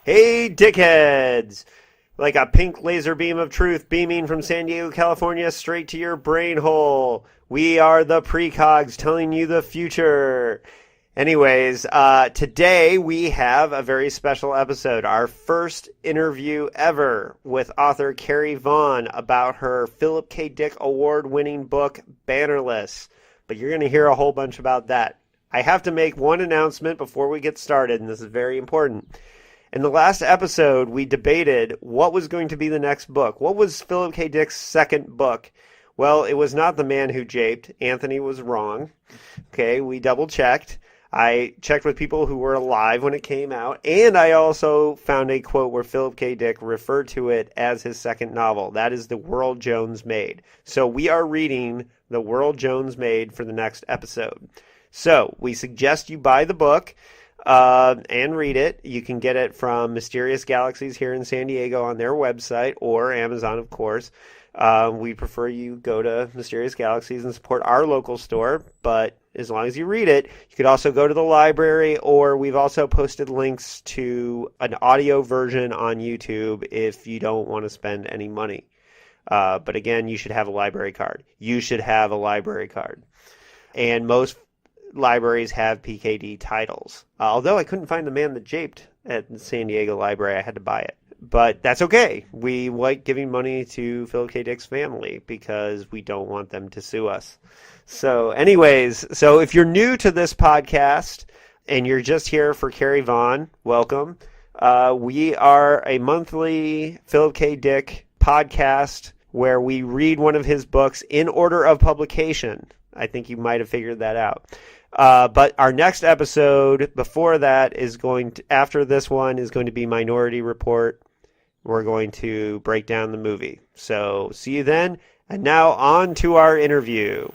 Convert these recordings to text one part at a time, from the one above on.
Hey, Dickheads! Like a pink laser beam of truth beaming from San Diego, California, straight to your brain hole. We are the precogs telling you the future. Anyways, today we have a very special episode, our first interview ever with author Carrie Vaughn about her Phillip K. Dick award-winning book, Bannerless. But you're going to hear a whole bunch about that. I have to make one announcement before we get started, and this is very important. In the last episode, we debated what was going to be the next book. What was Phillip K. Dick's second book? Well, it was not The Man Who Japed. Anthony was wrong. Okay, we double-checked. I checked with people who were alive when it came out, and I also found a quote where Phillip K. Dick referred to it as his second novel. That is The World Jones Made. So we are reading The World Jones Made for the next episode. So we suggest you buy the book. And read it. You can get it from Mysterious Galaxies here in San Diego on their website or Amazon, of course. We prefer you go to Mysterious Galaxies and support our local store, but as long as you read it, you could also go to the library, or we've also posted links to an audio version on YouTube if you don't want to spend any money. But again, you should have a library card. You should have a library card. And most libraries have PKD titles. Although I couldn't find The Man That Japed at the San Diego Library, I had to buy it. But that's okay. We like giving money to Phillip K. Dick's family because we don't want them to sue us. So anyways, so if you're new to this podcast and you're just here for Carrie Vaughn, welcome. We are a monthly Phillip K. Dick podcast where we read one of his books in order of publication. I think you might have figured that out. But our next episode before that is after this one is going to be Minority Report. We're going to break down the movie. So see you then. And now on to our interview.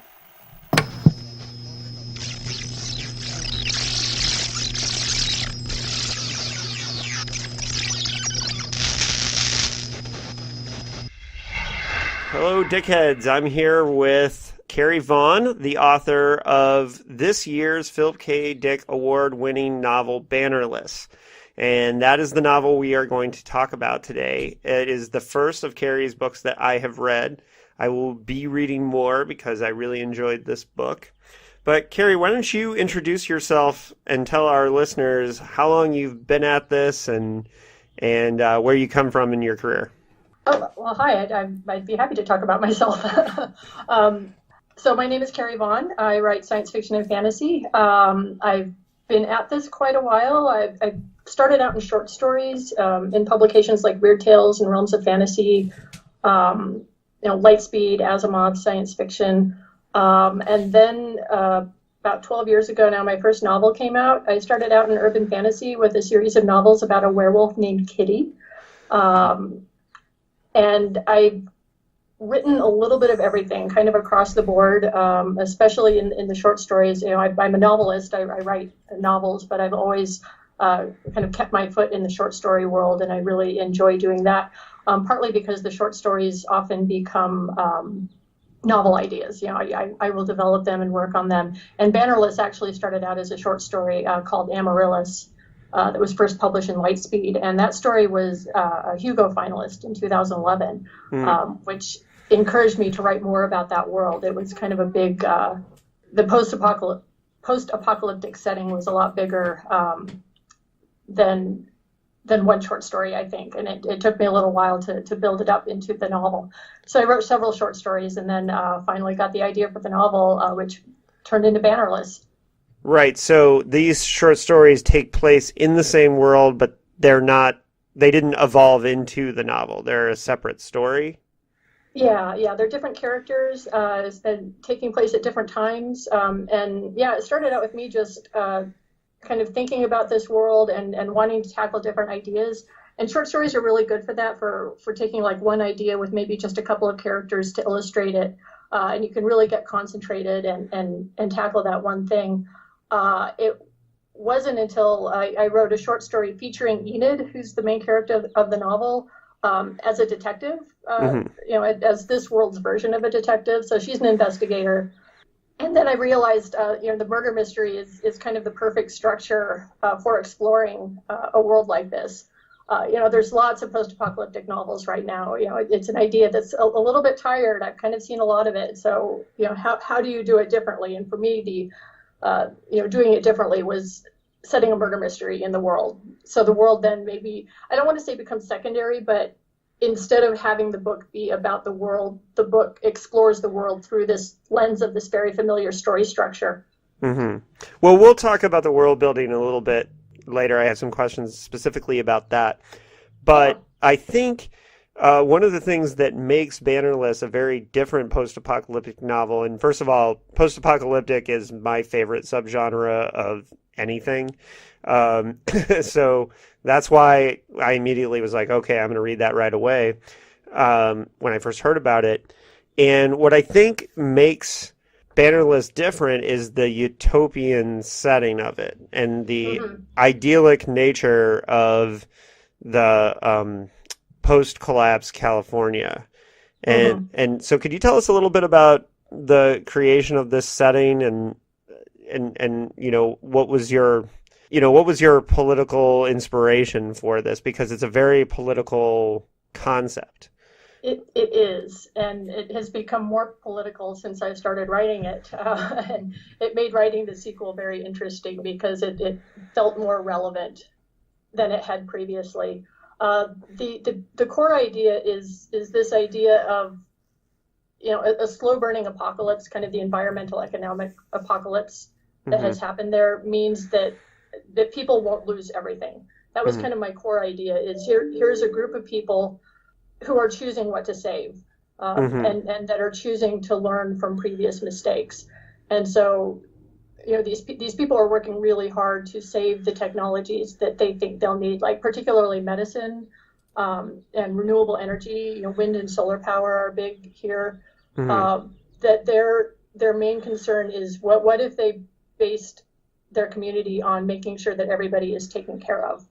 Hello, Dickheads. I'm here with Carrie Vaughn, the author of this year's Phillip K. Dick award-winning novel, Bannerless. And that is the novel we are going to talk about today. It is the first of Carrie's books that I have read. I will be reading more because I really enjoyed this book. But Carrie, why don't you introduce yourself and tell our listeners how long you've been at this and where you come from in your career? Oh, well, hi. I'd be happy to talk about myself. So my name is Carrie Vaughn. I write science fiction and fantasy. I've been at this quite a while. I started out in short stories in publications like Weird Tales and Realms of Fantasy, Lightspeed, Asimov, science fiction. And then about 12 years ago now, my first novel came out. I started out in urban fantasy with a series of novels about a werewolf named Kitty. And I've written a little bit of everything, kind of across the board, especially in the short stories. I'm a novelist. I write novels, but I've always kind of kept my foot in the short story world, and I really enjoy doing that, partly because the short stories often become novel ideas. I will develop them and work on them. And Bannerless actually started out as a short story called Amaryllis, that was first published in Lightspeed, and that story was a Hugo finalist in 2011, which encouraged me to write more about that world. It was kind of a big, the post-apocalyptic setting was a lot bigger than one short story, I think, and it took me a little while to build it up into the novel. So I wrote several short stories, and then finally got the idea for the novel, which turned into Bannerless. Right, so these short stories take place in the same world, but they didn't evolve into the novel. They're a separate story? Yeah, they're different characters and taking place at different times. And yeah, it started out with me just kind of thinking about this world and wanting to tackle different ideas. And short stories are really good for that, for taking like one idea with maybe just a couple of characters to illustrate it. And you can really get concentrated and tackle that one thing. It wasn't until I wrote a short story featuring Enid, who's the main character of the novel, as a detective, as this world's version of a detective. So she's an investigator. And then I realized, the murder mystery is kind of the perfect structure for exploring a world like this. There's lots of post-apocalyptic novels right now. It's an idea that's a little bit tired. I've kind of seen a lot of it. So, how do you do it differently? And for me, doing it differently was setting a murder mystery in the world. So the world then maybe, I don't want to say becomes secondary, but instead of having the book be about the world, the book explores the world through this lens of this very familiar story structure. Mm-hmm. Well, we'll talk about the world building a little bit later. I have some questions specifically about that. But I think one of the things that makes Bannerless a very different post-apocalyptic novel, and first of all, post-apocalyptic is my favorite subgenre of anything. So that's why I immediately was like, okay, I'm going to read that right away when I first heard about it. And what I think makes Bannerless different is the utopian setting of it and the idyllic nature of the post-collapse California. And so could you tell us a little bit about the creation of this setting and what was your political inspiration for this, because it's a very political concept. It is, and it has become more political since I started writing it. And it made writing the sequel very interesting because it felt more relevant than it had previously. The core idea is this idea of a slow burning apocalypse, kind of the environmental economic apocalypse that has happened there, means that people won't lose everything. That was kind of my core idea. Is here's a group of people who are choosing what to save, and that are choosing to learn from previous mistakes. And so, these people are working really hard to save the technologies that they think they'll need, like particularly medicine, and renewable energy. Wind and solar power are big here. That their main concern is what if they based their community on making sure that everybody is taken care of.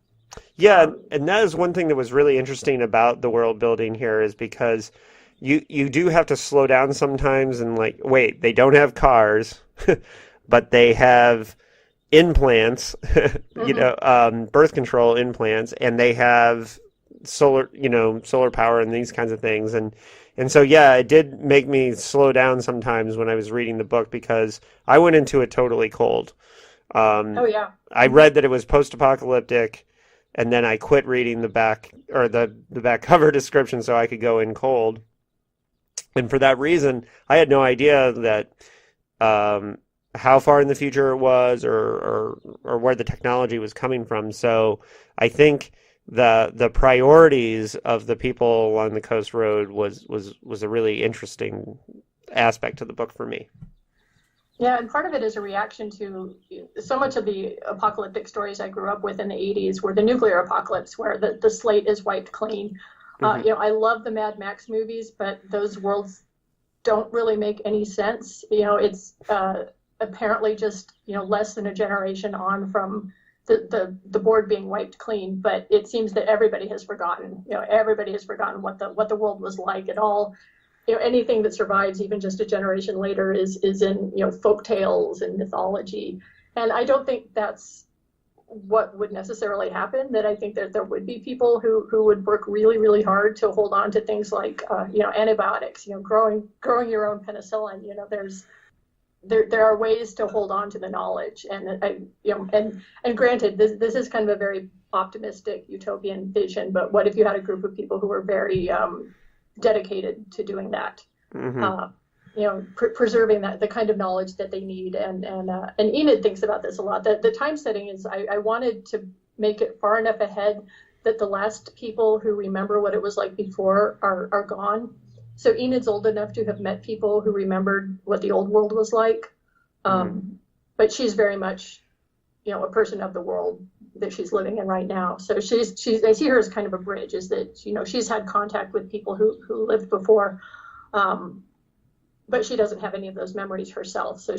Yeah, and that is one thing that was really interesting about the world building here, is because you do have to slow down sometimes and wait, they don't have cars, but they have implants, birth control implants, and they have solar power and these kinds of things. And so, yeah, it did make me slow down sometimes when I was reading the book, because I went into it totally cold. I read that it was post-apocalyptic, and then I quit reading the back cover description so I could go in cold. And for that reason, I had no idea that how far in the future it was, or where the technology was coming from. So I think the priorities of the people along the Coast Road was a really interesting aspect of the book for me. Yeah, and part of it is a reaction to so much of the apocalyptic stories I grew up with in the 80s were the nuclear apocalypse, where the slate is wiped clean. I love the Mad Max movies, but those worlds don't really make any sense. It's apparently just less than a generation on from the board being wiped clean, but it seems that everybody has forgotten. Everybody has forgotten what the world was like at all. Anything that survives even just a generation later is in folk tales and mythology, and I don't think that's what would necessarily happen. That I think that there would be people who would work really, really hard to hold on to things like antibiotics, growing your own penicillin. There are ways to hold on to the knowledge, and and granted, this is kind of a very optimistic utopian vision, but what if you had a group of people who were very dedicated to doing that, preserving the kind of knowledge that they need. And Enid thinks about this a lot. The time setting is, I wanted to make it far enough ahead that the last people who remember what it was like before are gone. So Enid's old enough to have met people who remembered what the old world was like. But she's very much, a person of the world that she's living in right now. So she's I see her as kind of a bridge, is that, she's had contact with people who lived before. But she doesn't have any of those memories herself. So I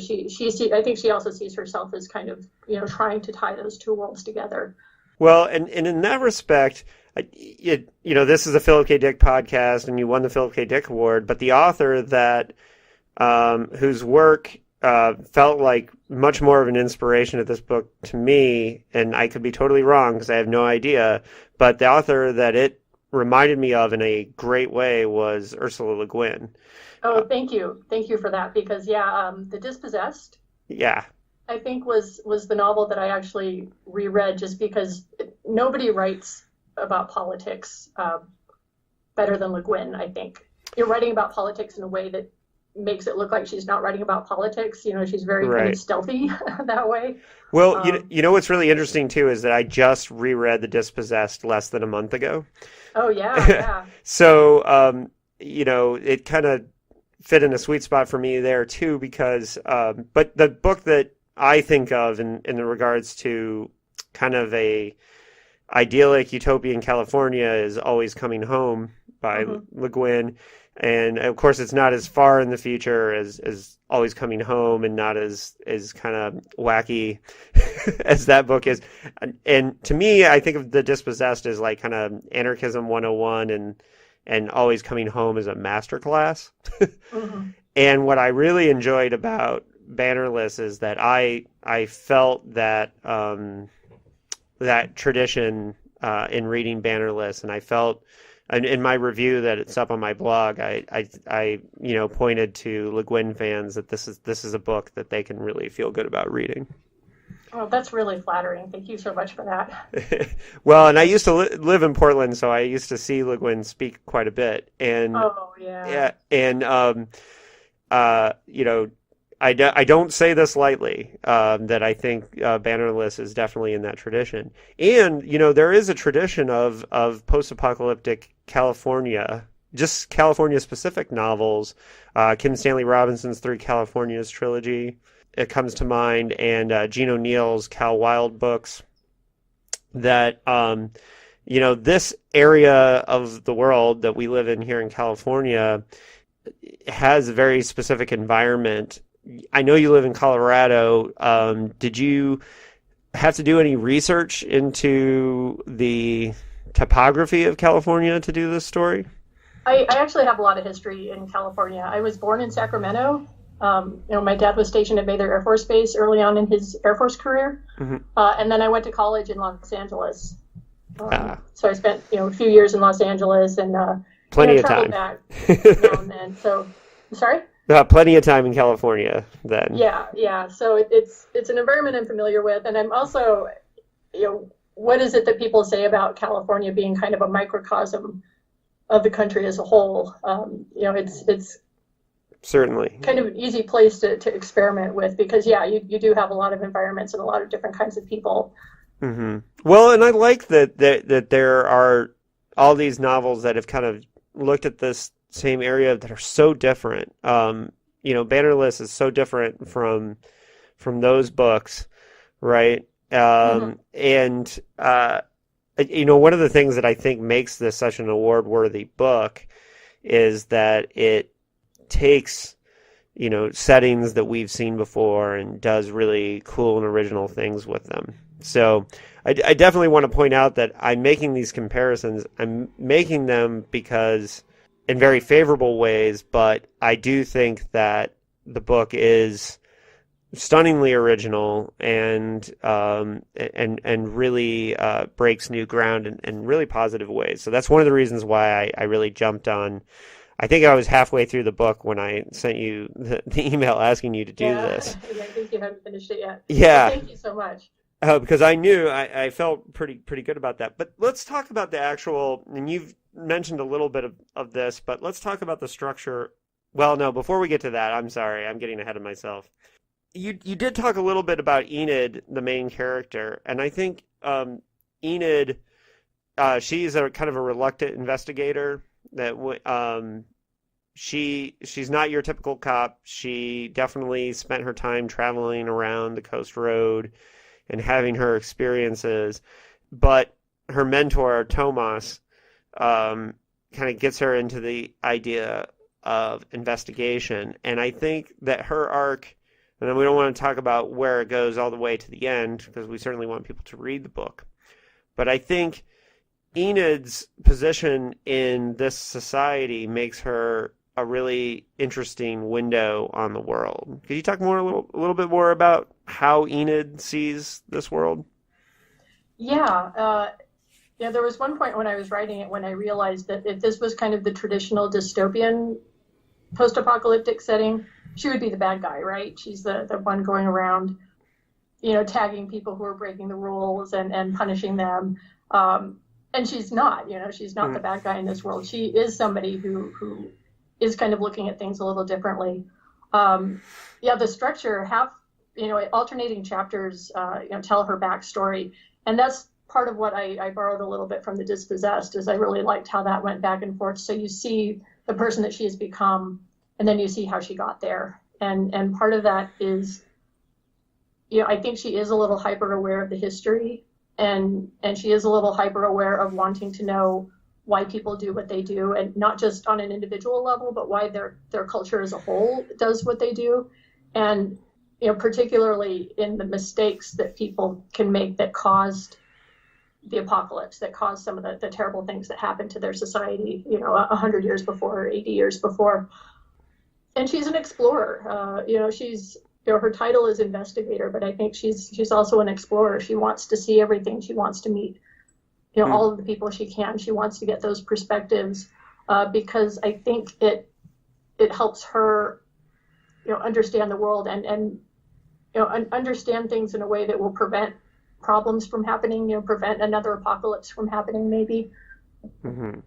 think she also sees herself as kind of, trying to tie those two worlds together. Well, and in that respect, this is a Phillip K. Dick podcast, and you won the Phillip K. Dick Award, but the author that whose work felt like much more of an inspiration of this book to me, and I could be totally wrong because I have no idea, but the author that it reminded me of in a great way was Ursula Le Guin. Oh, thank you. Thank you for that because The Dispossessed Yeah, I think was the novel that I actually reread just because nobody writes about politics better than Le Guin, I think. You're writing about politics in a way that makes it look like she's not writing about politics. You know, she's very kind right. of stealthy that way. Well, Um, you know what's really interesting too is that I just reread The Dispossessed less than a month ago. oh yeah, yeah. So, it kind of fit in a sweet spot for me there too, because, but the book that I think of in regards to kind of a idyllic utopian California is Always Coming Home by hmm Le Guin. And of course, it's not as far in the future as Always Coming Home, and not as kind of wacky as that book is. And to me, I think of The Dispossessed as like kind of Anarchism 101, and Always Coming Home as a masterclass. hmm And what I really enjoyed about Bannerless is that I felt that that tradition in reading Bannerless, and I felt in my review that it's up on my blog, I pointed to Le Guin fans that this is a book that they can really feel good about reading. Oh, that's really flattering. Thank you so much for that. Well, and I used to live in Portland, so I used to see Le Guin speak quite a bit, and Oh yeah. yeah, and you know, I don't say this lightly, that I think Bannerless is definitely in that tradition. And, there is a tradition of post-apocalyptic California, just California-specific novels. Kim Stanley Robinson's Three Californias trilogy, it comes to mind, and Gene O'Neill's Cal Wild books, that, this area of the world that we live in here in California has a very specific environment. I know you live in Colorado. Did you have to do any research into the topography of California to do this story? I actually have a lot of history in California. I was born in Sacramento. My dad was stationed at Mather Air Force Base early on in his Air Force career. Hmm. And then I went to college in Los Angeles. Ah, So I spent, a few years in Los Angeles and, plenty of traveled time. back now and then. So, sorry? Plenty of time in California then. Yeah, yeah. So it's an environment I'm familiar with. And I'm also, what is it that people say about California being kind of a microcosm of the country as a whole? It's Certainly. kind of an easy place to experiment with because, you do have a lot of environments and a lot of different kinds of people. Hmm. Well, and I like that there are all these novels that have kind of looked at this same area that are so different. Bannerless is so different from those books, right? hmm And one of the things that I think makes this such an award-worthy book is that it takes settings that we've seen before and does really cool and original things with them. So I definitely want to point out that I'm making these comparisons. I'm making them because in very favorable ways, but I do think that the book is stunningly original and really breaks new ground in really positive ways. So that's one of the reasons why I really jumped on. I think I was halfway through the book when I sent you the email asking you to do Yeah, this. I think you haven't finished it yet. Yeah. But thank you so much. Because I knew I felt pretty good about that. But let's talk about the actual, and you've mentioned a little bit of this, but let's talk about the structure. Well, no, before we get to that, I'm sorry, I'm getting ahead of myself. You did talk a little bit about Enid, the main character, and I think Enid, she's a kind of a reluctant investigator that she's not your typical cop. She definitely spent her time traveling around the Coast Road and having her experiences, but her mentor Tomas kind of gets her into the idea of investigation, and I think that her arc, and we don't want to talk about where it goes all the way to the end because we certainly want people to read the book, but I think Enid's position in this society makes her a really interesting window on the world. Could you talk a little bit more about how Enid sees this world? Yeah, there was one point when I was writing it when I realized that if this was kind of the traditional dystopian post-apocalyptic setting, she would be the bad guy, right? She's the one going around, tagging people who are breaking the rules and punishing them. And she's not, she's not the bad guy in this world. She is somebody who is kind of looking at things a little differently. The structure alternating chapters, tell her backstory. And that's part of what I borrowed a little bit from The Dispossessed, is I really liked how that went back and forth. So you see the person that she has become, and then you see how she got there. And part of that is, I think she is a little hyper aware of the history, and she is a little hyper aware of wanting to know why people do what they do, and not just on an individual level, but why their culture as a whole does what they do. And particularly in the mistakes that people can make that caused the apocalypse, that caused some of the terrible things that happened to their society, 100 years before, or 80 years before. And she's an explorer. She's, her title is investigator, but I think she's also an explorer. She wants to see everything. She wants to meet, all of the people she can. She wants to get those perspectives, because I think it helps her, understand the world and understand things in a way that will prevent problems from happening, prevent another apocalypse from happening, maybe. Mm-hmm.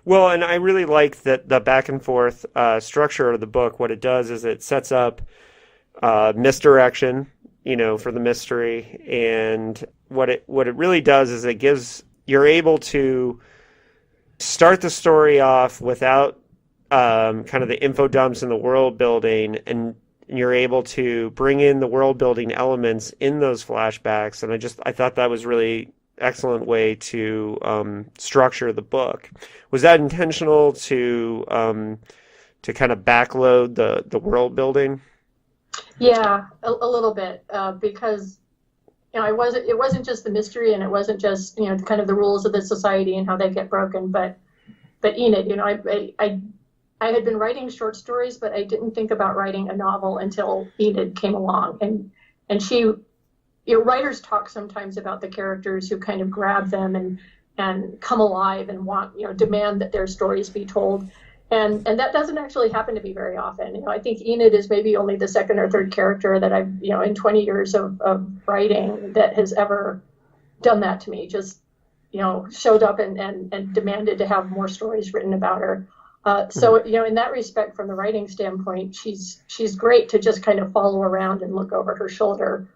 Well, and I really like that the back and forth structure of the book. What it does is it sets up misdirection, for the mystery, and what it really does is you're able to start the story off without kind of the info dumps and the world building, and you're able to bring in the world building elements in those flashbacks. And I thought that was really excellent way to structure the book. Was that intentional to kind of backload the world building? Yeah, a little bit, because it wasn't just the mystery, and it wasn't just kind of the rules of the society and how they get broken, but Enid, I had been writing short stories, but I didn't think about writing a novel until Enid came along. And she, writers talk sometimes about the characters who kind of grab them and come alive and want, demand that their stories be told. And that doesn't actually happen to me very often. I think Enid is maybe only the second or third character that I've, in 20 years of writing, that has ever done that to me. Just, showed up and demanded to have more stories written about her. So, in that respect, from the writing standpoint, she's great to just kind of follow around and look over her shoulder.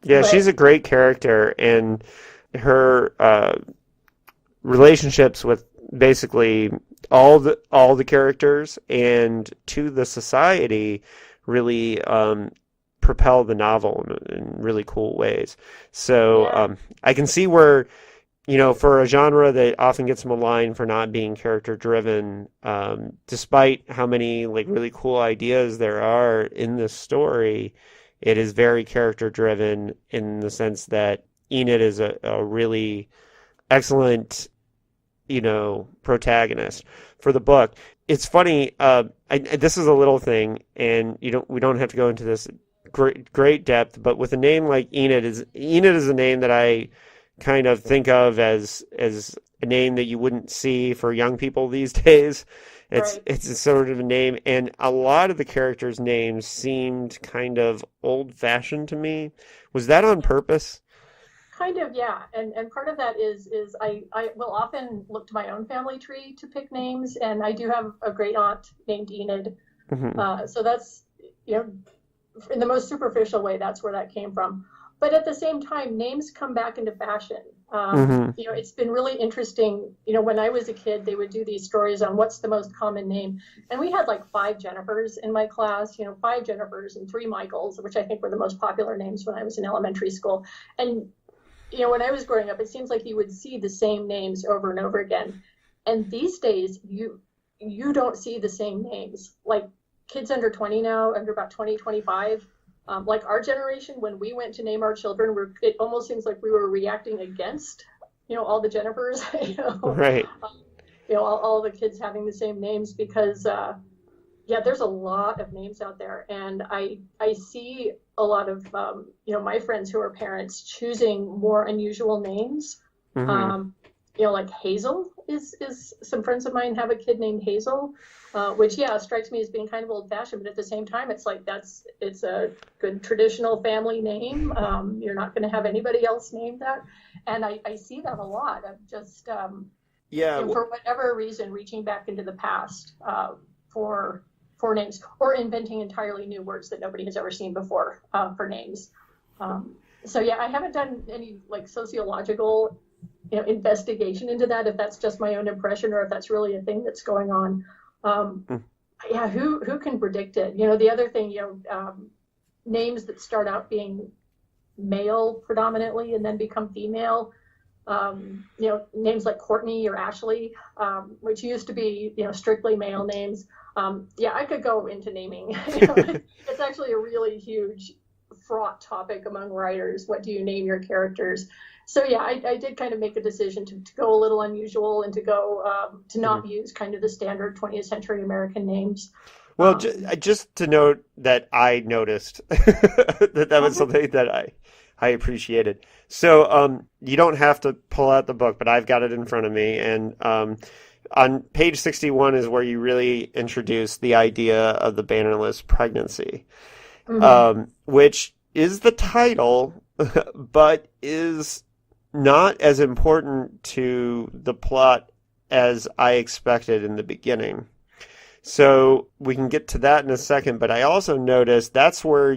Yeah, she's a great character, and her relationships with basically all the characters and to the society really propel the novel in really cool ways. So I can see where, for a genre that often gets maligned for not being character driven, despite how many really cool ideas there are in this story, it is very character driven in the sense that Enid is a really excellent, protagonist for the book. It's funny. This is a little thing, and we don't have to go into this great depth, but with a name like Enid is a name that I kind of think of as a name that you wouldn't see for young people these days. It's a sort of a name, and a lot of the characters' names seemed kind of old-fashioned to me. Was that on purpose? Kind of, yeah. And part of that is I will often look to my own family tree to pick names, and I do have a great aunt named Enid. Mm-hmm. So that's, in the most superficial way, that's where that came from. But at the same time, names come back into fashion. It's been really interesting. When I was a kid, they would do these stories on what's the most common name. And we had 5 Jennifers in my class, 5 Jennifers and 3 Michaels, which I think were the most popular names when I was in elementary school. And, when I was growing up, it seems like you would see the same names over and over again. And these days, you don't see the same names. Like kids under 20 now, under about 20, 25, like our generation, when we went to name our children, it almost seems like we were reacting against, all the Jennifers. Right. all the kids having the same names because there's a lot of names out there, and I see a lot of my friends who are parents choosing more unusual names. Mm-hmm. Like Hazel is some friends of mine have a kid named Hazel, which strikes me as being kind of old fashioned, but at the same time it's like it's a good traditional family name. You're not going to have anybody else named that, and I see that a lot of just for whatever reason reaching back into the past for names, or inventing entirely new words that nobody has ever seen before for names. I haven't done any like sociological investigation into that, if that's just my own impression or if that's really a thing that's going on. Who can predict it? The other thing, names that start out being male predominantly and then become female, names like Courtney or Ashley, which used to be strictly male names. I could go into naming. It's actually a really huge fraught topic among writers. What do you name your characters? So I did kind of make a decision to go a little unusual and to go to not use kind of the standard 20th century American names. Well, just to note that I noticed that was something that I appreciated. So you don't have to pull out the book, but I've got it in front of me, and on page 61 is where you really introduce the idea of the Bannerless pregnancy, which is the title, but is not as important to the plot as I expected in the beginning. So we can get to that in a second, but I also noticed that's where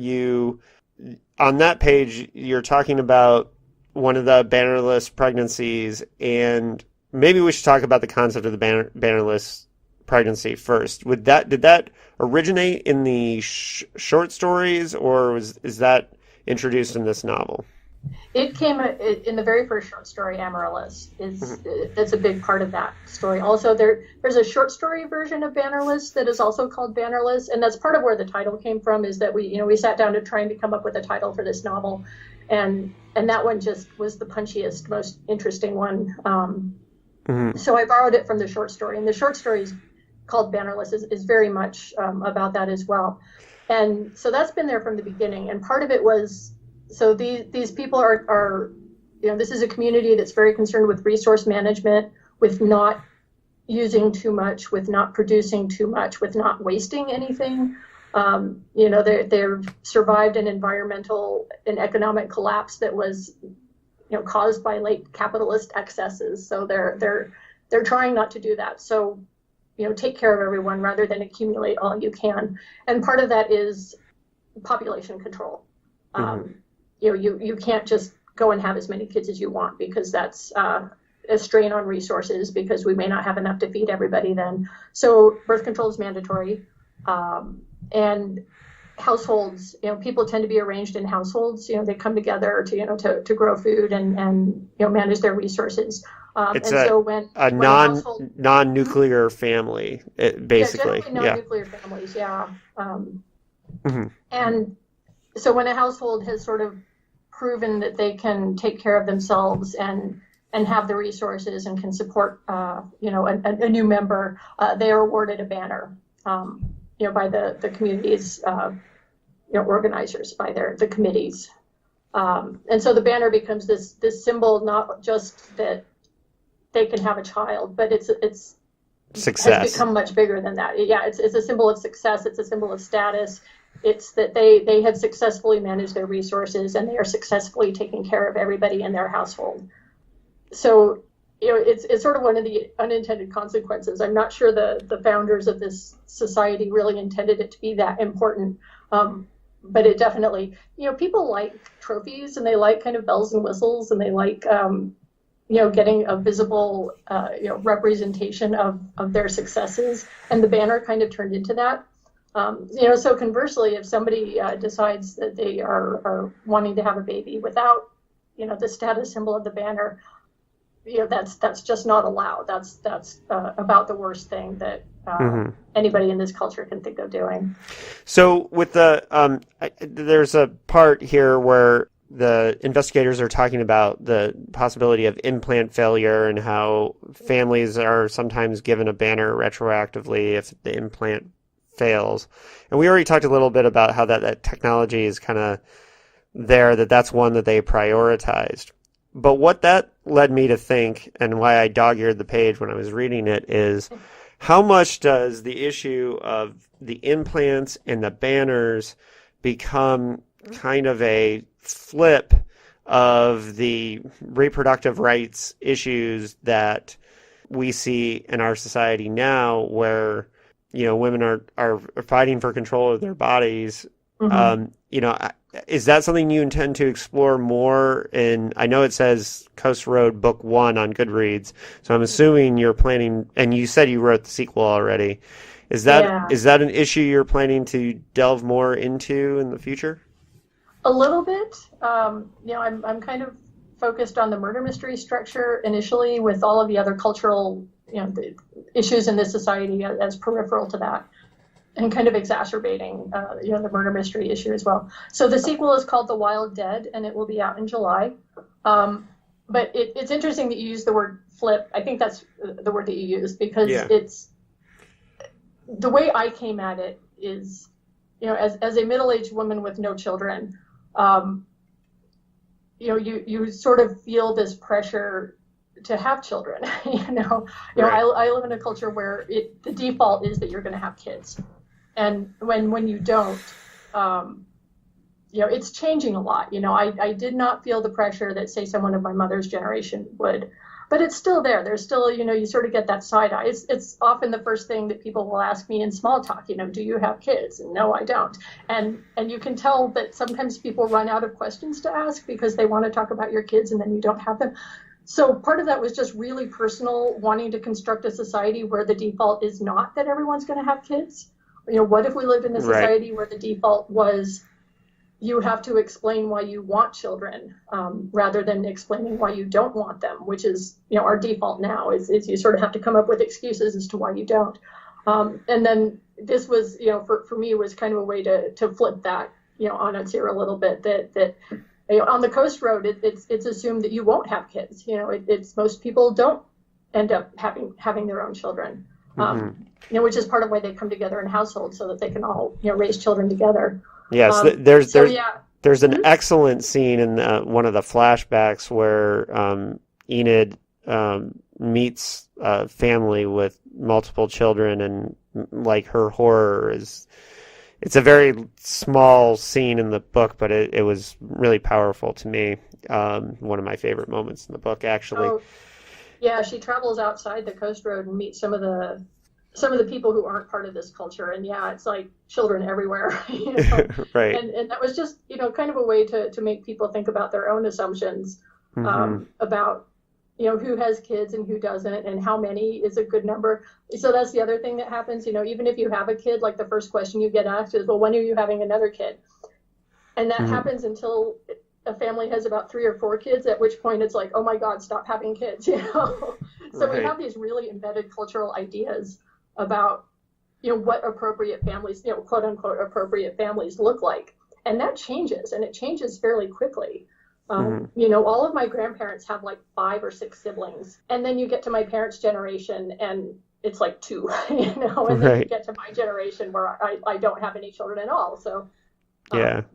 on that page, you're talking about one of the Bannerless pregnancies, and maybe we should talk about the concept of the Bannerless pregnancy first. Did that originate in the short stories, or is that introduced in this novel? It came in the very first short story, Amaryllis. That's a big part of that story. Also, there's a short story version of Bannerless that is also called Bannerless, and that's part of where the title came from. Is that we sat down to trying to come up with a title for this novel, and that one just was the punchiest, most interesting one. So I borrowed it from the short story, and the short story is called Bannerless is very much about that as well. And so that's been there from the beginning, and part of it was. So these people are this is a community that's very concerned with resource management, with not using too much, with not producing too much, with not wasting anything. They've survived an environmental and economic collapse that was caused by late capitalist excesses. So they're trying not to do that. So take care of everyone rather than accumulate all you can. And part of that is population control. You can't just go and have as many kids as you want, because that's a strain on resources, because we may not have enough to feed everybody then. So birth control is mandatory. And households, people tend to be arranged in households. They come together to grow food and manage their resources. It's a non-nuclear family, basically. Generally non-nuclear families, And so when a household has sort of proven that they can take care of themselves and have the resources and can support a new member, they are awarded a banner by the community's organizers, by the committees, and so the banner becomes this symbol, not just that they can have a child, but it's success. Has become much bigger than that. It's a symbol of success. It's a symbol of status. It's that they have successfully managed their resources and they are successfully taking care of everybody in their household. So, it's sort of one of the unintended consequences. I'm not sure the founders of this society really intended it to be that important, but it definitely, people like trophies and they like kind of bells and whistles and they like, getting a visible, representation of their successes, and the banner kind of turned into that. So conversely, if somebody decides that they are wanting to have a baby without, the status symbol of the banner, that's just not allowed. That's about the worst thing that anybody in this culture can think of doing. So with the there's a part here where the investigators are talking about the possibility of implant failure and how families are sometimes given a banner retroactively if the implant fails. And we already talked a little bit about how that technology is kind of there, that's one that they prioritized. But what that led me to think, and why I dog-eared the page when I was reading it, is how much does the issue of the implants and the banners become kind of a flip of the reproductive rights issues that we see in our society now, where women are fighting for control of their bodies. Is that something you intend to explore more? And I know it says Coast Road Book 1 on Goodreads, so I'm assuming you're planning, and you said you wrote the sequel already. Is that an issue you're planning to delve more into in the future? A little bit. I'm kind of focused on the murder mystery structure initially, with all of the other cultural the issues in this society as peripheral to that, and kind of exacerbating the murder mystery issue as well. So the sequel is called The Wild Dead, and it will be out in July. But it's interesting that you use the word flip. I think that's the word that you use, because it's the way I came at it is, as a middle-aged woman with no children, you sort of feel this pressure to have children. I live in a culture where the default is that you're going to have kids. And when you don't, it's changing a lot. I did not feel the pressure that, say, someone of my mother's generation would, but it's still there. There's still, you sort of get that side eye. It's often the first thing that people will ask me in small talk, do you have kids? And no, I don't. And you can tell that sometimes people run out of questions to ask because they want to talk about your kids and then you don't have them. So part of that was just really personal, wanting to construct a society where the default is not that everyone's going to have kids. What if we lived in a society where the default was you have to explain why you want children, rather than explaining why you don't want them, which is, our default now is you sort of have to come up with excuses as to why you don't. And then this was, for me, was kind of a way to flip that, on its ear a little bit, that on the Coast Road, it's assumed that you won't have kids. It's most people don't end up having their own children. Which is part of why they come together in households, so that they can all, raise children together. Yes, there's an excellent scene in one of the flashbacks where Enid meets a family with multiple children, and like her horror is. It's a very small scene in the book, but it was really powerful to me. One of my favorite moments in the book, actually. Oh, yeah, she travels outside the Coast Road and meets some of the people who aren't part of this culture, and it's like children everywhere. Right. And that was just kind of a way to make people think about their own assumptions about who has kids and who doesn't, and how many is a good number. So that's the other thing that happens. Even if you have a kid, like the first question you get asked is, well, when are you having another kid? And that happens until a family has about 3 or 4 kids, at which point it's like, oh my God, stop having kids. So we have these really embedded cultural ideas about what appropriate families, quote unquote appropriate families look like, and that changes, and it changes fairly quickly. All of my grandparents have like 5 or 6 siblings, and then you get to my parents' generation and it's like 2, and then you get to my generation where I don't have any children at all. So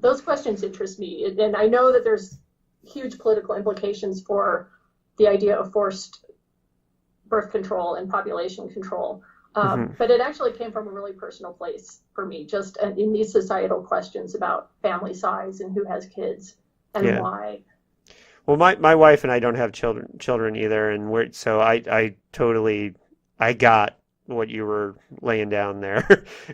those questions interest me, and I know that there's huge political implications for the idea of forced birth control and population control. But it actually came from a really personal place for me, just in these societal questions about family size and who has kids and why. Well, my wife and I don't have children either, and so I totally got what you were laying down there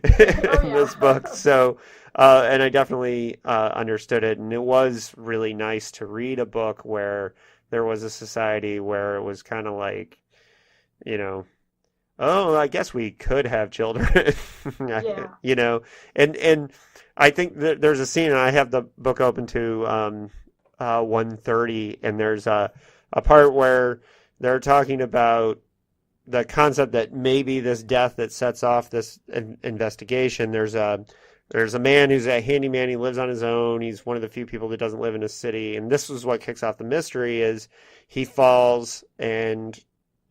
in this book. So, and I definitely understood it, and it was really nice to read a book where there was a society where it was kind of like, oh, I guess we could have children, and I think that there's a scene, and I have the book open to 130, and there's a part where they're talking about the concept that maybe this death that sets off this investigation, there's a There's a man who's a handyman. He lives on his own. He's one of the few people that doesn't live in a city. And this is what kicks off the mystery is he falls and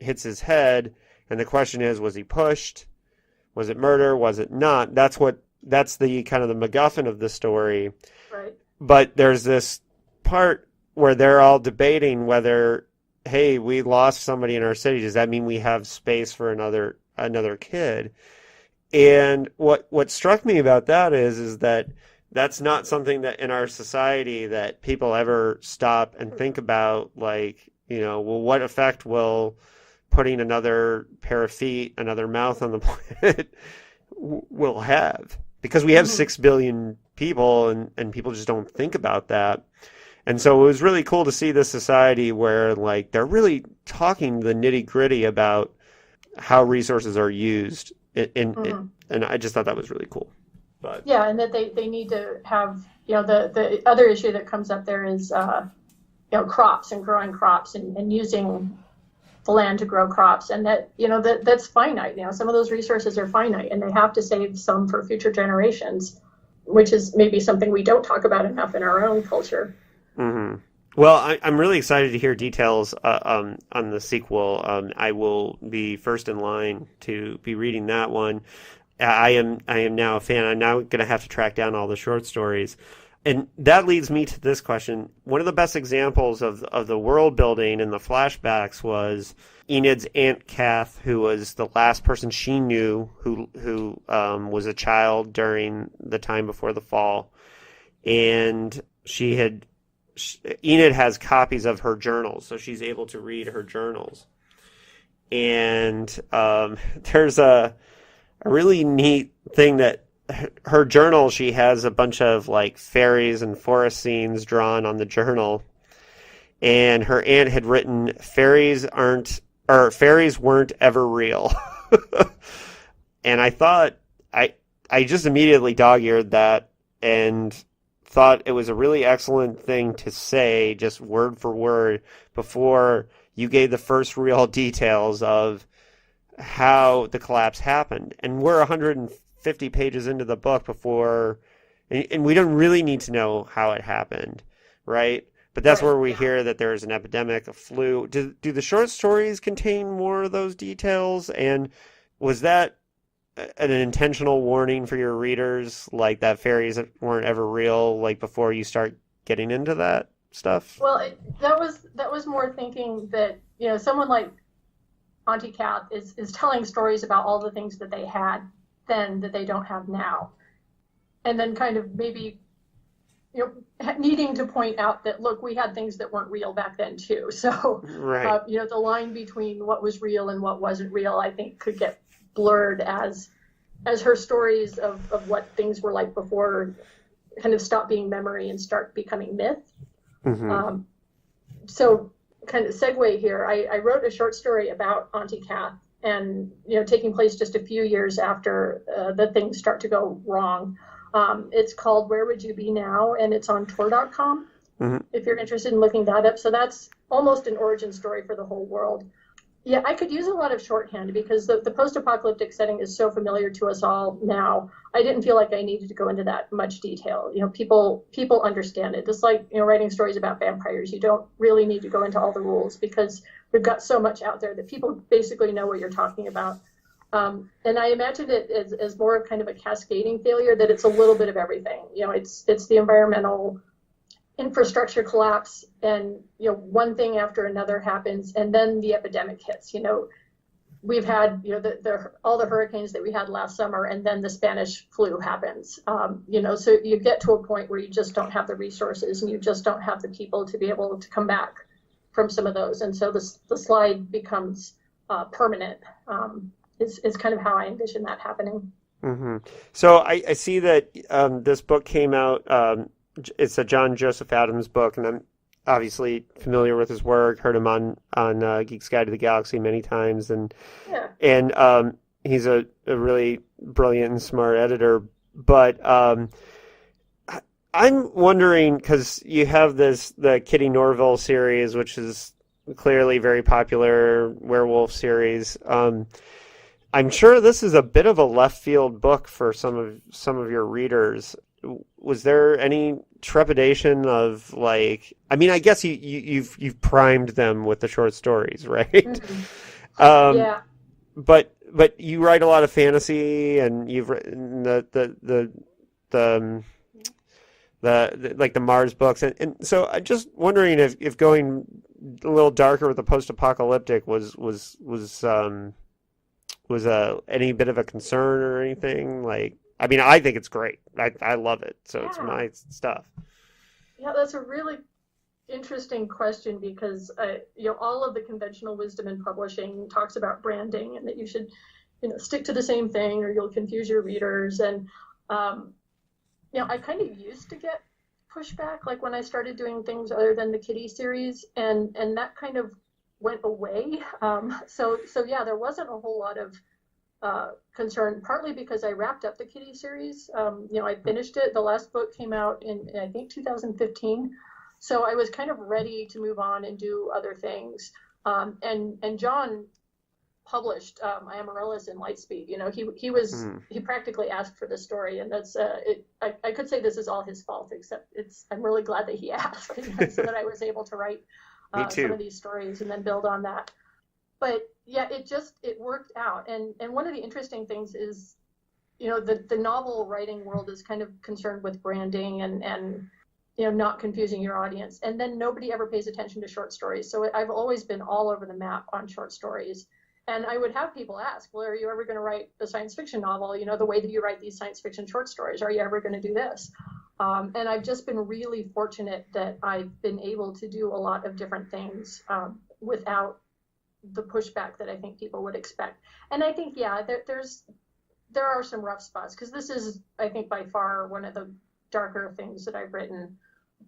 hits his head. And the question is, was he pushed? Was it murder? Was it not? That's the kind of the MacGuffin of the story. Right. But there's this part where they're all debating whether, hey, we lost somebody in our city. Does that mean we have space for another kid? And what struck me about that is that that's not something that in our society that people ever stop and think about, like, well, what effect will putting another pair of feet, another mouth on the planet will have? Because we have 6 billion people and people just don't think about that. And so it was really cool to see this society where, like, they're really talking the nitty gritty about how resources are used. And I just thought that was really cool. But yeah, and that they need to have, the other issue that comes up there is, crops and growing crops and using the land to grow crops, and that's finite. Some of those resources are finite, and they have to save some for future generations, which is maybe something we don't talk about enough in our own culture. Mm-hmm. Well, I'm really excited to hear details on the sequel. I will be first in line to be reading that one. I am now a fan. I'm now going to have to track down all the short stories. And that leads me to this question. One of the best examples of the world building in the flashbacks was Enid's Aunt Kath, who was the last person she knew who was a child during the time before the fall. And Enid has copies of her journals, so she's able to read her journals. And there's a really neat thing that her journal, she has a bunch of like fairies and forest scenes drawn on the journal. And her aunt had written, fairies weren't ever real. And I thought, I just immediately dog-eared that and thought it was a really excellent thing to say, just word for word, before you gave the first real details of how the collapse happened. And we're 150 pages into the book before, and we don't really need to know how it happened, right? But that's where we hear that there's an epidemic, a flu. Do the short stories contain more of those details? And was that an intentional warning for your readers, like that fairies weren't ever real, like before you start getting into that stuff? Well, that was more thinking that, someone like Auntie Kath is telling stories about all the things that they had then that they don't have now. And then kind of maybe, needing to point out that, look, we had things that weren't real back then too. So, right. The line between what was real and what wasn't real, I think, could get blurred as her stories of what things were like before kind of stop being memory and start becoming myth. Mm-hmm. So kind of segue here, I wrote a short story about Auntie Kath and, taking place just a few years after the things start to go wrong. It's called Where Would You Be Now? And it's on Tor.com, if you're interested in looking that up. So that's almost an origin story for the whole world. Yeah, I could use a lot of shorthand because the post-apocalyptic setting is so familiar to us all now. I didn't feel like I needed to go into that much detail. People understand it. Just like, writing stories about vampires, you don't really need to go into all the rules because we've got so much out there that people basically know what you're talking about. And I imagined it as more of kind of a cascading failure, that it's a little bit of everything. It's the environmental infrastructure collapse, and one thing after another happens, and then the epidemic hits. We've had all the hurricanes that we had last summer, and then the Spanish flu happens. So you get to a point where you just don't have the resources, and you just don't have the people to be able to come back from some of those, and so the slide becomes permanent. Is kind of how I envision that happening. Mm-hmm. So I see that this book came out. It's a John Joseph Adams book, and I'm obviously familiar with his work. Heard him on Geek's Guide to the Galaxy many times, and he's a really brilliant and smart editor. But I'm wondering, because you have the Kitty Norville series, which is clearly very popular werewolf series. I'm sure this is a bit of a left field book for some of your readers. Was there any trepidation of like? I mean, I guess you've primed them with the short stories, right? Mm-hmm. Um, Yeah. but you write a lot of fantasy, and you've written the like the Mars books, and so I'm just wondering if going a little darker with the post-apocalyptic was any bit of a concern or anything. Like, I mean, I think it's great. I love it. So it's Yeah. my stuff. Yeah, that's a really interesting question because all of the conventional wisdom in publishing talks about branding and that you should, stick to the same thing or you'll confuse your readers. And I kind of used to get pushback, like when I started doing things other than the Kitty series, and that kind of went away. So yeah, there wasn't a whole lot of concern, partly because I wrapped up the Kitty series. I finished it. The last book came out in I think 2015. So I was kind of ready to move on and do other things. And John published Amaryllis in Lightspeed. He practically asked for the story, and that's I could say this is all his fault, except I'm really glad that he asked, so that I was able to write some of these stories and then build on that. But yeah, it worked out. And one of the interesting things is, the novel writing world is kind of concerned with branding and not confusing your audience. And then nobody ever pays attention to short stories. So I've always been all over the map on short stories. And I would have people ask, well, are you ever going to write a science fiction novel, the way that you write these science fiction short stories? Are you ever going to do this? And I've just been really fortunate that I've been able to do a lot of different things without the pushback that I think people would expect. And I think, yeah, there are some rough spots, because this is, I think, by far one of the darker things that I've written.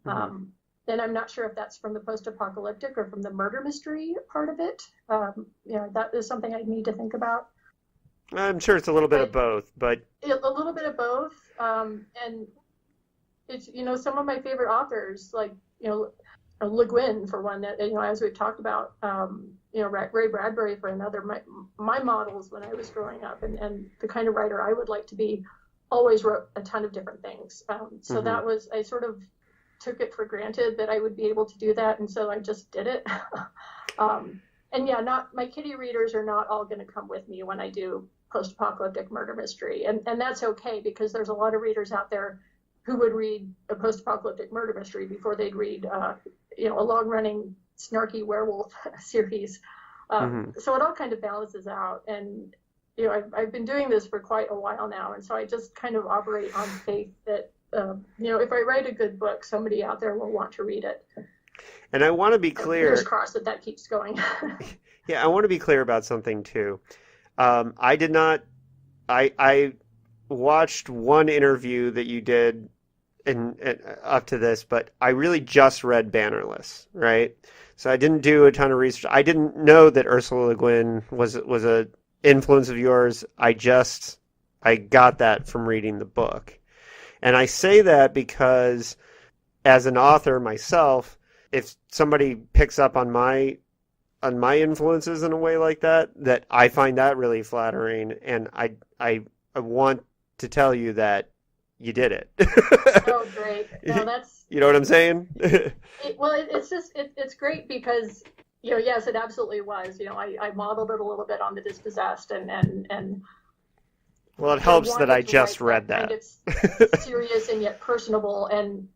Mm-hmm. And I'm not sure if that's from the post-apocalyptic or from the murder mystery part of it. That is something I need to think about. I'm sure it's a little bit of both, but a little bit of both. And it's, some of my favorite authors, like, Le Guin for one, that, as we've talked about, Ray Bradbury for another. My models when I was growing up, and the kind of writer I would like to be, always wrote a ton of different things. So that was, I sort of took it for granted that I would be able to do that, and so I just did it. And yeah, my Kitty readers are not all going to come with me when I do post-apocalyptic murder mystery, and that's okay, because there's a lot of readers out there who would read a post-apocalyptic murder mystery before they'd read a long-running snarky werewolf series. So it all kind of balances out, and I've been doing this for quite a while now, and so I just kind of operate on faith that if I write a good book, somebody out there will want to read it. And I want to be clear. Fingers crossed that keeps going. Yeah, I want to be clear about something too. I did not. I watched one interview that you did up to this, but I really just read Bannerless, right? So I didn't do a ton of research. I didn't know that Ursula Le Guin was a influence of yours. I got that from reading the book. And I say that because as an author myself, if somebody picks up on my influences in a way like that I find that really flattering, and I want to tell you that you did it. Oh, great. No, that's... You know what I'm saying? It's great because, yes, it absolutely was. I modeled it a little bit on The Dispossessed, and well, it helps that I just read that. Kind of serious and yet personable, and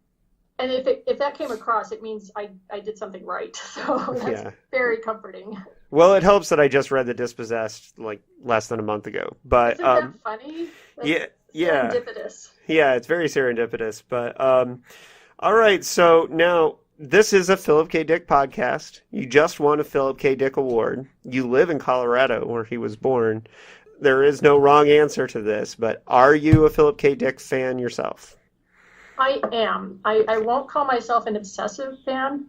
if that came across, it means I did something right. So that's very comforting. Well, it helps that I just read The Dispossessed like less than a month ago. But isn't that funny? That's serendipitous. Yeah, it's very serendipitous. But all right, so now this is a Philip K. Dick podcast. You just won a Philip K. Dick award. You live in Colorado, where he was born. There is no wrong answer to this, but are you a Philip K. Dick fan yourself? I am. I won't call myself an obsessive fan.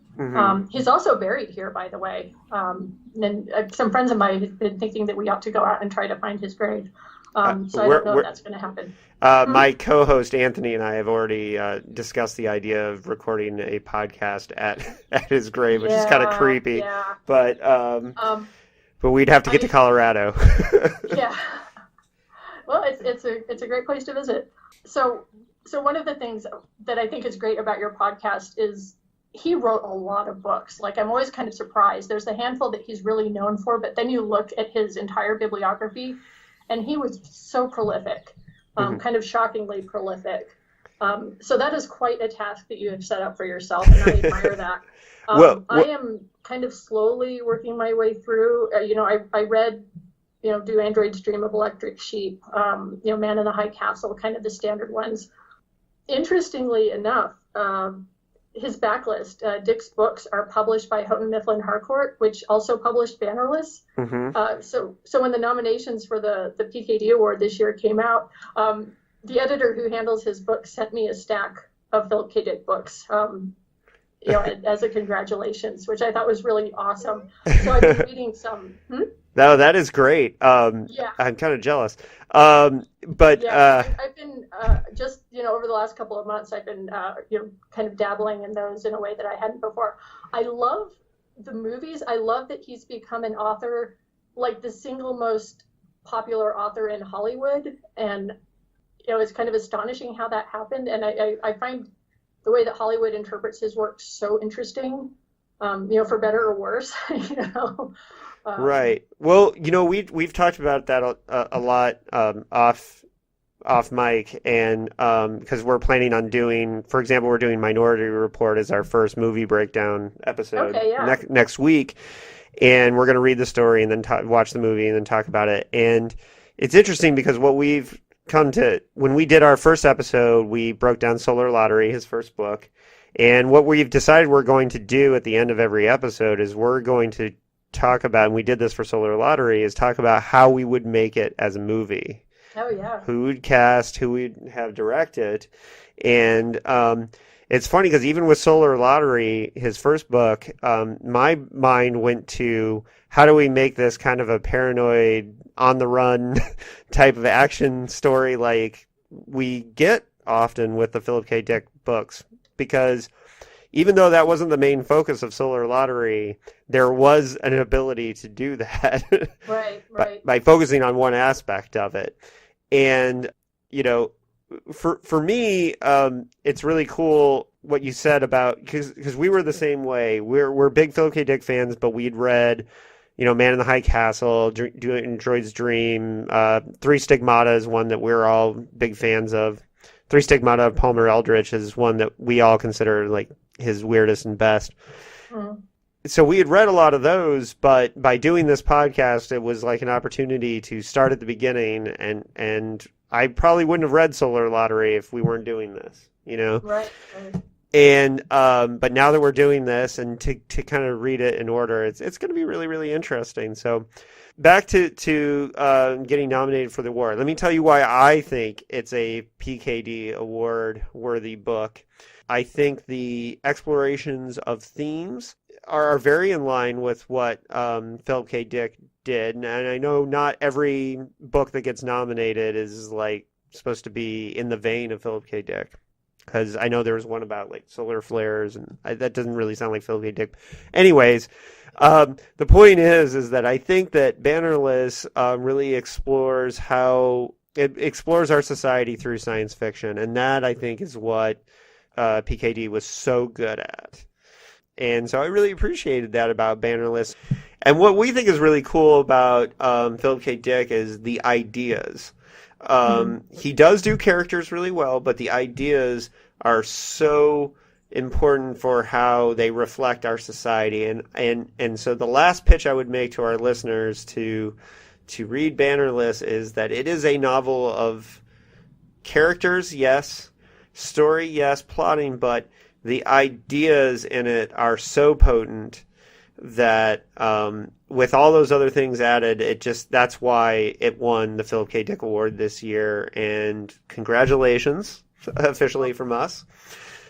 He's also buried here, by the way. And some friends of mine have been thinking that we ought to go out and try to find his grave. So I don't know if that's going to happen. My co-host Anthony and I have already discussed the idea of recording a podcast at his grave, which is kind of creepy. Yeah. But But we'd have to get to Colorado. Yeah. Well, it's a great place to visit. So one of the things that I think is great about your podcast is he wrote a lot of books. Like, I'm always kind of surprised. There's a handful that he's really known for, but then you look at his entire bibliography, and he was so prolific, kind of shockingly prolific. So that is quite a task that you have set up for yourself, and I admire that. I am kind of slowly working my way through. I read, Do Androids Dream of Electric Sheep, Man in the High Castle, kind of the standard ones. Interestingly enough, his backlist, Dick's books, are published by Houghton Mifflin Harcourt, which also published Bannerless. So when the nominations for the PKD Award this year came out, the editor who handles his books sent me a stack of Phillip K. Dick books, as a congratulations, which I thought was really awesome. So I've been reading some. No, that is great. Yeah. I'm kind of jealous. But I've been just over the last couple of months, I've been kind of dabbling in those in a way that I hadn't before. I love the movies. I love that he's become an author, like the single most popular author in Hollywood, and it's kind of astonishing how that happened. And I find the way that Hollywood interprets his work so interesting, for better or worse. Right. Well, we've talked about that a lot off mic, and because we're planning on doing, for example, we're doing Minority Report as our first movie breakdown episode next week, and we're going to read the story and then watch the movie and then talk about it. And it's interesting because what we've come to, when we did our first episode, we broke down Solar Lottery, his first book, and what we've decided we're going to do at the end of every episode is we're going to talk about, and we did this for Solar Lottery, is talk about how we would make it as a movie. Oh, yeah. Who would cast, who would have directed. And it's funny because even with Solar Lottery, his first book, my mind went to how do we make this kind of a paranoid, on-the-run type of action story like we get often with the Phillip K. Dick books. Because even though that wasn't the main focus of Solar Lottery, there was an ability to do that right. by focusing on one aspect of it. And, for me, it's really cool what you said about, because we were the same way. We're big Phillip K. Dick fans, but we'd read, Man in the High Castle, Android's Dream, Three Stigmata is one that we're all big fans of. Three Stigmata of Palmer Eldritch is one that we all consider like his weirdest and best. So we had read a lot of those, but by doing this podcast, it was like an opportunity to start at the beginning, and I probably wouldn't have read Solar Lottery if we weren't doing this, Right. And but now that we're doing this, and to kind of read it in order, it's going to be really, really interesting. So back to getting nominated for the award. Let me tell you why I think it's a PKD award worthy book. I think the explorations of themes are very in line with what Phillip K. Dick did, and I know not every book that gets nominated is like supposed to be in the vein of Phillip K. Dick, because I know there was one about like solar flares, and that doesn't really sound like Phillip K. Dick. Anyways, the point is that I think that Bannerless really explores how it explores our society through science fiction, and that I think is what PKD was so good at. And so I really appreciated that about Bannerless. And what we think is really cool about Phillip K. Dick is the ideas. He does do characters really well, but the ideas are so important for how they reflect our society. And so the last pitch I would make to our listeners to read Bannerless is that it is a novel of characters, yes, story, yes, plotting, but the ideas in it are so potent that with all those other things added, that's why it won the Phillip K. Dick Award this year. And congratulations, officially from us.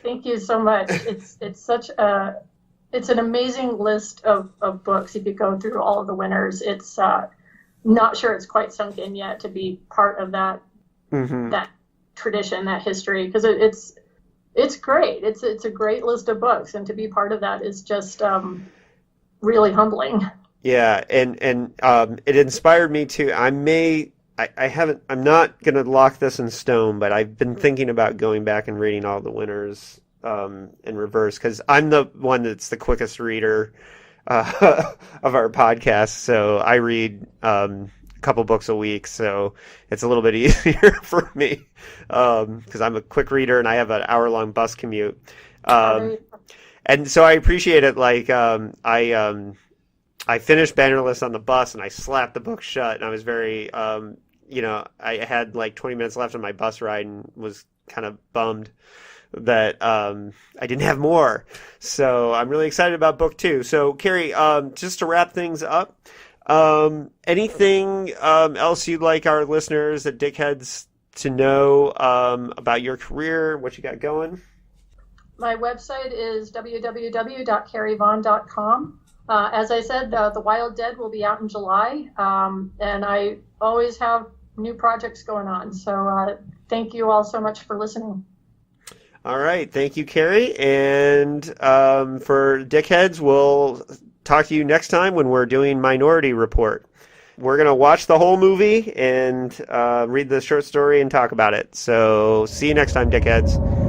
Thank you so much. It's an amazing list of books. If you go through all of the winners, it's not sure it's quite sunk in yet to be part of that that tradition, that history, because it's great. It's a great list of books, and to be part of that is just really humbling. Yeah, and it inspired me to. I haven't. I'm not gonna lock this in stone, but I've been thinking about going back and reading all the winners in reverse because I'm the one that's the quickest reader of our podcast. So I read a couple books a week, so it's a little bit easier for me because I'm a quick reader and I have an hour-long bus commute. Um, Right. and so I appreciate it. Like I finished Bannerless on the bus and I slapped the book shut and I was very I had like 20 minutes left on my bus ride and was kind of bummed that I didn't have more. So I'm really excited about book two. So Carrie, just to wrap things up, anything else you'd like our listeners at Dickheads to know about your career, what you got going? My website is www.carrievaughn.com. As I said, The Wild Dead will be out in July, and I always have new projects going on. So thank you all so much for listening. All right. Thank you, Carrie. And for Dickheads, we'll talk to you next time when we're doing Minority Report. We're going to watch the whole movie and read the short story and talk about it. So see you next time, Dickheads.